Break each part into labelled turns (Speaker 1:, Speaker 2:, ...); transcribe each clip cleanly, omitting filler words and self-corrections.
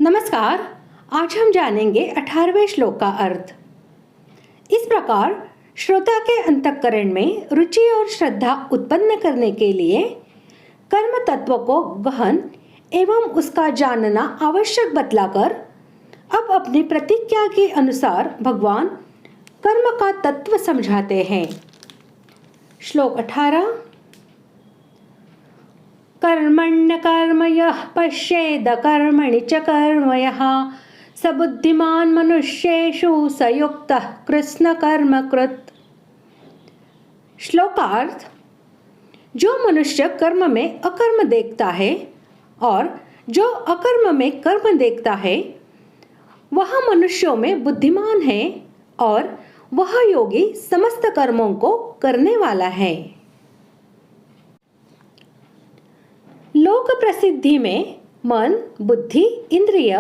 Speaker 1: नमस्कार। आज हम जानेंगे 18वें श्लोक का अर्थ। इस प्रकार श्रोता के अंतःकरण में रुचि और श्रद्धा उत्पन्न करने के लिए कर्म तत्व को गहन एवं उसका जानना आवश्यक बतलाकर अब अपनी प्रतिज्ञा के अनुसार भगवान कर्म का तत्व समझाते हैं। श्लोक 18। कर्मण्य कर्म यः पश्येद कर्मणि च कर्म यः स बुद्धिमान मनुष्येषु स युक्तः कृष्ण कर्म कृत। श्लोकार्थ। जो मनुष्य कर्म में अकर्म देखता है और जो अकर्म में कर्म देखता है वह मनुष्यों में बुद्धिमान है और वह योगी समस्त कर्मों को करने वाला है। लोक प्रसिद्धि में मन, बुद्धि, इंद्रिय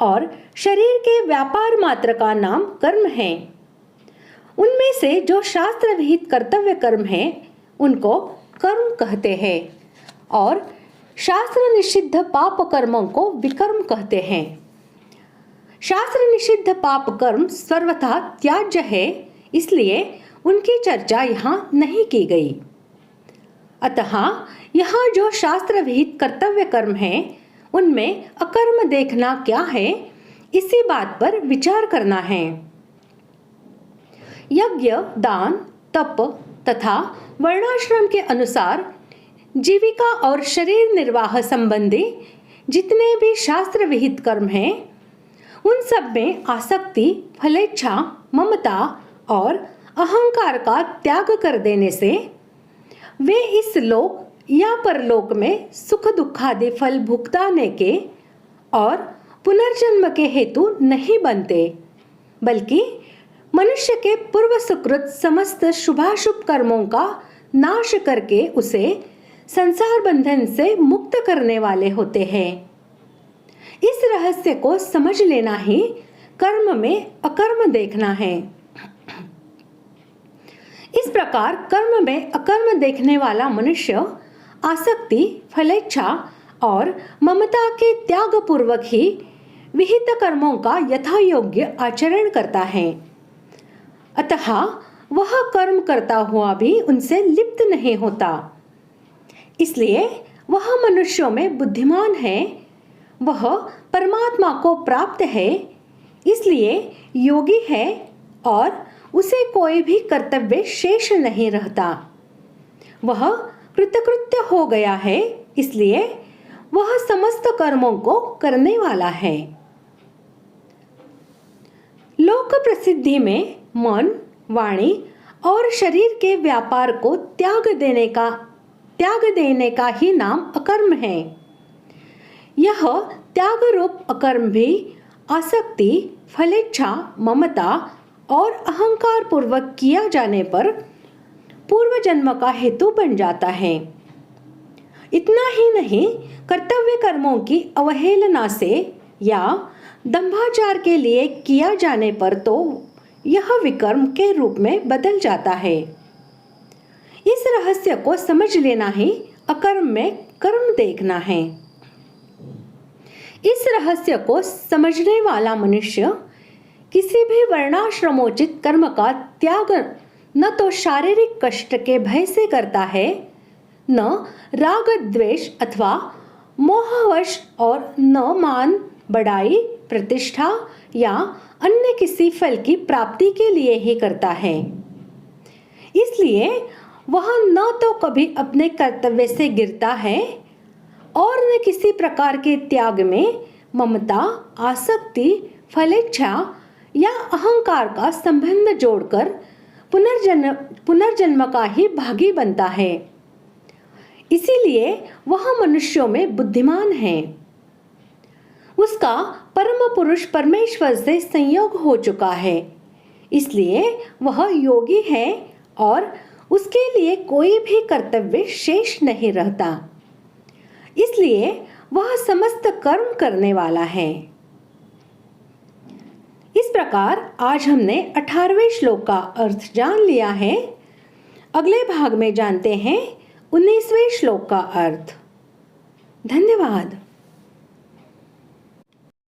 Speaker 1: और शरीर के व्यापार मात्र का नाम कर्म है। उनमें से जो शास्त्र विहित कर्तव्य कर्म है उनको कर्म कहते हैं और शास्त्र निषिद्ध पाप कर्मों को विकर्म कहते हैं। शास्त्र निषिद्ध पाप कर्म सर्वथा त्याज्य है, इसलिए उनकी चर्चा यहाँ नहीं की गई। अतः यहाँ जो शास्त्र विहित कर्तव्य कर्म है उनमें अकर्म देखना क्या है, इसी बात पर विचार करना है। यज्ञ, दान, तप तथा वर्णाश्रम के अनुसार जीविका और शरीर निर्वाह संबंधी जितने भी शास्त्र विहित कर्म हैं उन सब में आसक्ति, फलेच्छा, ममता और अहंकार का त्याग कर देने से वे इस लोक या परलोक में सुख दुखादि फल भुगताने के और पुनर्जन्म के हेतु नहीं बनते, बल्कि मनुष्य के पूर्व सुकृत समस्त शुभाशुभ कर्मों का नाश करके उसे संसार बंधन से मुक्त करने वाले होते हैं। इस रहस्य को समझ लेना ही कर्म में अकर्म देखना है। इस प्रकार कर्म में अकर्म देखने वाला मनुष्य आसक्ति, फलेच्छा और ममता के त्याग पूर्वक ही विहित कर्मों का यथा योग्य आचरण करता है। अतः वह कर्म करता हुआ भी उनसे लिप्त नहीं होता, इसलिए वह मनुष्यों में बुद्धिमान है, वह परमात्मा को प्राप्त है, इसलिए योगी है और उसे कोई भी कर्तव्य शेष नहीं रहता। वह कृतकृत्य हो गया है, इसलिए वह समस्त कर्मों को करने वाला है। लोक प्रसिद्धि में मन, वाणी और शरीर के व्यापार को त्याग देने का ही नाम अकर्म है। यह त्याग रूप अकर्म भी आसक्ति, फलेच्छा, ममता और अहंकार पूर्वक किया जाने पर पूर्व जन्म का हेतु बन जाता है। इतना ही नहीं, कर्तव्य कर्मों की अवहेलना से या दंभाचार के लिए किया जाने पर तो यह विकर्म के रूप में बदल जाता है। इस रहस्य को समझ लेना ही अकर्म में कर्म देखना है। इस रहस्य को समझने वाला मनुष्य किसी भी वर्णाश्रमोचित कर्म का त्याग न तो शारीरिक कष्ट के भय से करता है, न राग द्वेष अथवा मोहवश और न मान, बड़ाई, प्रतिष्ठा या अन्य किसी फल की प्राप्ति के लिए ही करता है। इसलिए वह न तो कभी अपने कर्तव्य से गिरता है और न किसी प्रकार के त्याग में ममता, आसक्ति, फलेच्छा या अहंकार का संबंध जोड़कर पुनर्जन्म का ही भागी बनता है। इसीलिए वह मनुष्यों में बुद्धिमान है। उसका परम पुरुष परमेश्वर से संयोग हो चुका है, इसलिए वह योगी है और उसके लिए कोई भी कर्तव्य शेष नहीं रहता, इसलिए वह समस्त कर्म करने वाला है। इस प्रकार आज हमने 18वें श्लोक का अर्थ जान लिया है। अगले भाग में जानते हैं 19वें श्लोक का अर्थ। धन्यवाद।